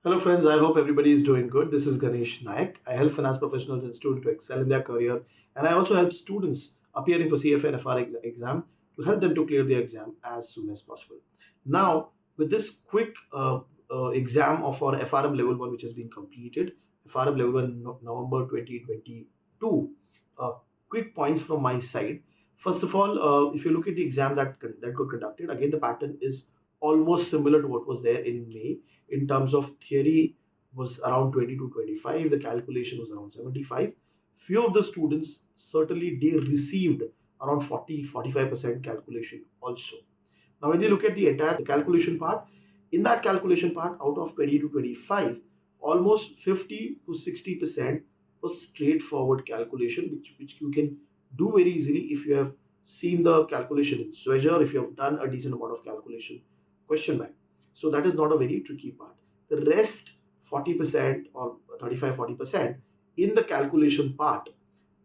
Hello friends, I hope everybody is doing good. This is Ganesh Nayak. I help finance professionals and students to excel in their career, and I also help students appearing for CFA and FR exam to help them to clear the exam as soon as possible. Now, with this quick exam of our FRM level 1 which has been completed, FRM level 1 November 2022, quick points from my side. First of all, if you look at the exam that got conducted, again the pattern is almost similar to what was there in May in terms of theory was around 20 to 25, the calculation was around 75. Few of the students certainly they received around 40-45% calculation also. Now when you look at the entire calculation part, in that calculation part out of 20 to 25, almost 50 to 60% was straightforward calculation which you can do very easily if you have seen the calculation in Swagger, if you have done a decent amount of calculation question bank. So that is not a very tricky part. The rest 40% or 35-40% in the calculation part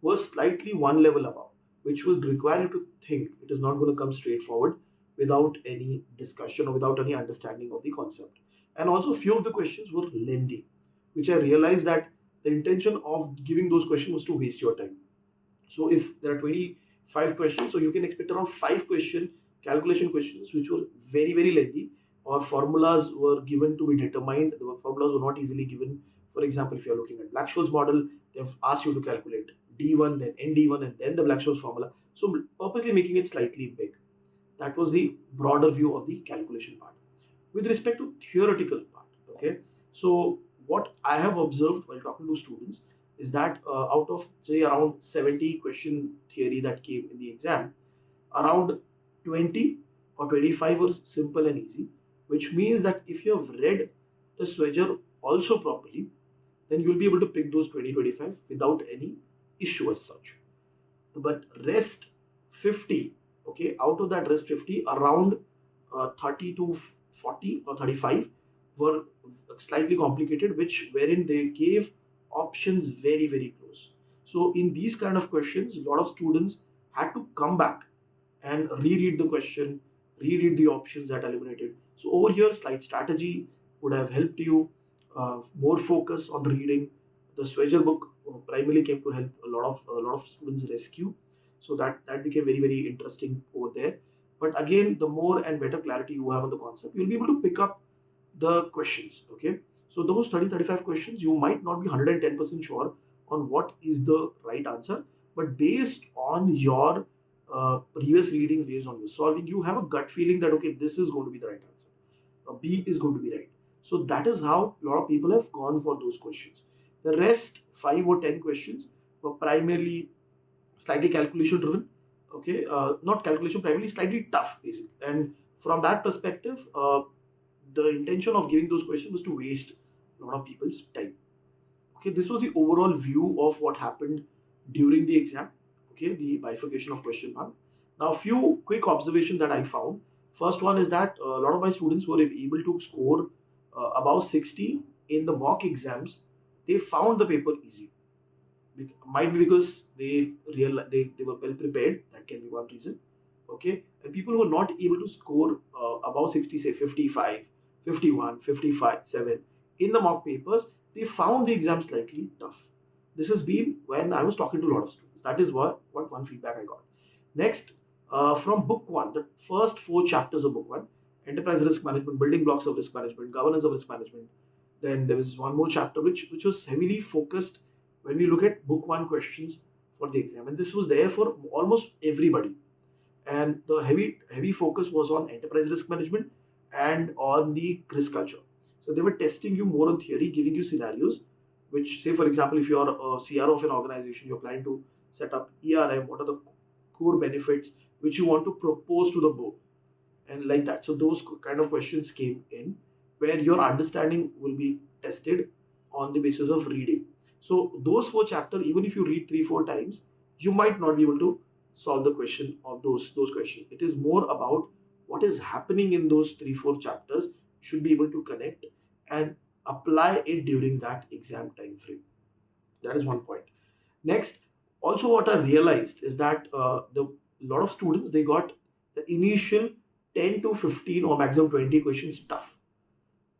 was slightly one level above, which would require you to think. It is not going to come straightforward without any discussion or without any understanding of the concept. And also few of the questions were lengthy, which I realized that the intention of giving those questions was to waste your time. So if there are 25 questions, so you can expect around 5 calculation questions which were very lengthy, or formulas were given to be determined. The formulas were not easily given. For example, if you are looking at Black-Scholes model, they've asked you to calculate D1, then ND1, and then the Black-Scholes formula. So purposely making it slightly big. That was the broader view of the calculation part. With respect to theoretical part, okay, so what I have observed while talking to students is that out of say around 70 question theory that came in the exam, around 20 or 25 were simple and easy, which means that if you have read the Swagger also properly, then you will be able to pick those 20-25 without any issue as such. But rest 50, okay, out of that rest 50, around 30 to 40 or 35 were slightly complicated, which wherein they gave options very close. So in these kind of questions, a lot of students had to come back and reread the question, reread the options that eliminated. So over here, slide strategy would have helped you more focus on reading. The Swagger book primarily came to help a lot of students rescue. So that became very interesting over there. But again, the more and better clarity you have on the concept, you'll be able to pick up the questions. Okay, so those 30-35 questions, you might not be 110% sure on what is the right answer, but based on your previous readings, based on your solving, you have a gut feeling that okay, this is going to be the right answer. B is going to be right. So that is how a lot of people have gone for those questions. The rest 5 or 10 questions were primarily slightly calculation driven. Okay, not calculation, primarily slightly tough, basically. And from that perspective, the intention of giving those questions was to waste a lot of people's time. Okay, this was the overall view of what happened during the exam. Okay, the bifurcation of question bank. Now, a few quick observations that I found. First one is that a lot of my students were able to score above 60 in the mock exams. They found the paper easy. Might be because they were well prepared. That can be one reason. Okay, and people who are not able to score above 60, say 55, 51, 55, 7 in the mock papers, they found the exam slightly tough. This has been when I was talking to a lot of students. That is what one feedback I got. Next, from book one, the first 4 chapters of book one: enterprise risk management, building blocks of risk management, governance of risk management. Then there was one more chapter which was heavily focused when we look at book one questions for the exam, and this was there for almost everybody. And the heavy focus was on enterprise risk management and on the risk culture. So they were testing you more on theory, giving you scenarios, which say for example, if you are a CRO of an organization, you're planning to set up ERM, what are the core benefits which you want to propose to the board, and like that. So those kind of questions came in where your understanding will be tested on the basis of reading. So those 4 chapters, even if you read 3-4 times, you might not be able to solve the question of those questions. It is more about what is happening in those 3-4 chapters. You should be able to connect and apply it during that exam time frame. That is one point. Next, also what I realized is that the lot of students, they got the initial 10 to 15 or maximum 20 questions tough.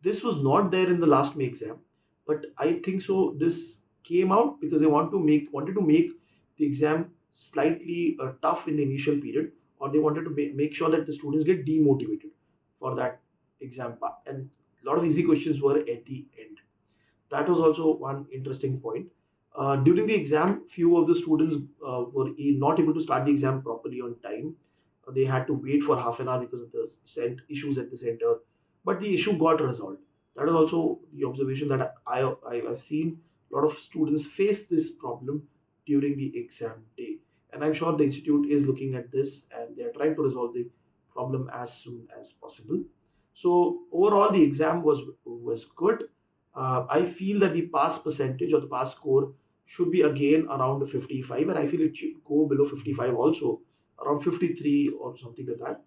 This was not there in the last May exam, but I think so. This came out because they wanted to make the exam slightly tough in the initial period, or they wanted to make sure that the students get demotivated for that exam part. And a lot of easy questions were at the end. That was also one interesting point. During the exam, few of the students were not able to start the exam properly on time. They had to wait for half an hour because of the issues at the center, but the issue got resolved. That is also the observation that I've seen. A lot of students face this problem during the exam day, and I'm sure the institute is looking at this and they are trying to resolve the problem as soon as possible. So overall, the exam was good. I feel that the pass percentage or the pass score should be again around 55, and I feel it should go below 55 also, around 53 or something like that,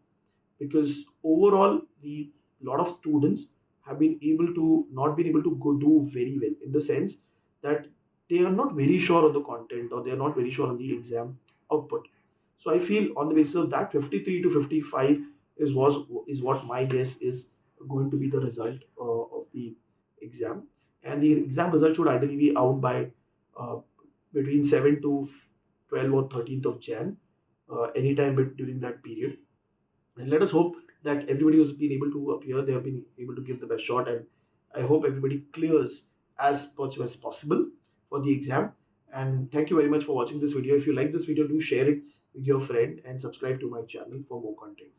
because overall the lot of students have been able to not been able to go do very well in the sense that they are not very sure on the content or they are not very sure on the exam output. So I feel on the basis of that 53 to 55 is what my guess is going to be the result of the exam, and the exam result should ideally be out by uh, between 7 to 12 or 13th of Jan, anytime during that period. And let us hope that everybody who's been able to appear, they have been able to give the best shot. And I hope everybody clears as much as possible for the exam. And thank you very much for watching this video. If you like this video, do share it with your friend and subscribe to my channel for more content.